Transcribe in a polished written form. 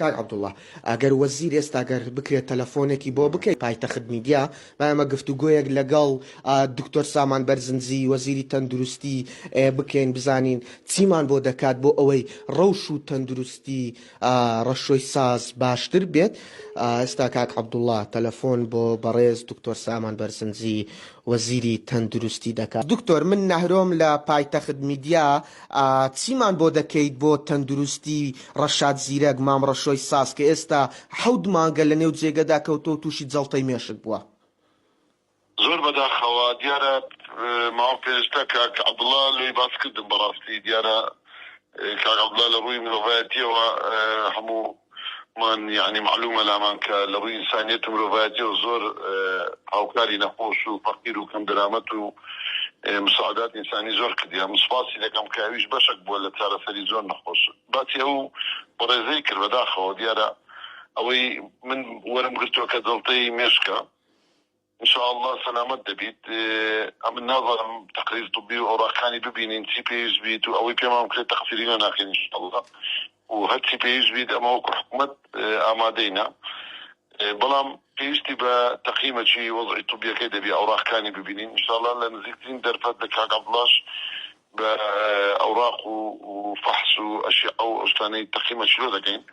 کاک عەبدوڵڵا ئەگەر وەزیر ئێستا ئەگەر بکرێت تەلەفۆنێکی بۆ بکەیت پایتەخت میدیا ئەمە گفتوگۆیەک لەگەڵ دکتۆر سامان بەرزنجی وەزیری تەندروستی بکەین بزانین چیمان بۆ دەکات بۆ ئەوەی ڕەوش و تەندروستی ڕەشۆی ساز باشتر بێت. ئێستا کاک عەبدوڵڵا تەلەفۆن بۆ بەڕێز دکتۆر سامان بەرزنجی وەزیری تەندروستی دەکات. دکتۆر من نەهرۆم لە پایتەخت میدیا چیمان بۆ دەکەیت بۆ تەندروستی ڕەشاد زیرەک مام ڕەشۆی ساز کە ئێستا حەوت مانگە لە نێو جێگەدا کەوتۆ تووشی جەڵتەی مێشک بووە؟ زۆر بەداخەوە دیارە ماوە پێشتا کاک عەبدوڵڵا لێی باس کردم بەڕاستی دیارە کاک عەبدوڵڵا لە ڕووی مرۆڤایەتیەوە هەموو من يعني معلومة لامان لە ڕووی ئینسانیەت و مرۆڤایەتیەوە زۆر هاوکاری نەخۆش و فەقیر و کەم دەرامەت و مساعدات ئینسانی زۆر کردیە مسپاسی دەکەم کە ئەویش بەشێک بووە لە چارەسەری زۆر نەخۆش باسی ئەو بەڕێزەی کرد بەداخەوە دیارە ئەوەی من وەرم گرتووە کە جەڵتەی مێشکە إن شاء الله سلامت دەبیت ئەمن ناظرم تقریر طبی و ئەوراقانی ببینین چی پێویست بیت و ئەوەی پێمان بکرێت تەقسیرینە ناکەین إن شاء الله و هەرچی پێویست بیت ئەمە وەکو حکوومەت ئامادەینە بەڵام پێویستی بە تەقییمەکی وەضعی طبیەکەی دەبی ئەوراقانی ببینین إن شاء الله لە نزیکترین دەرفەت لە کاک عەبدوڵڵاش بە ئەوراق و فەحص و ئەشیاء و ئەو شتانەی تەقییمەکی لۆ دەکەین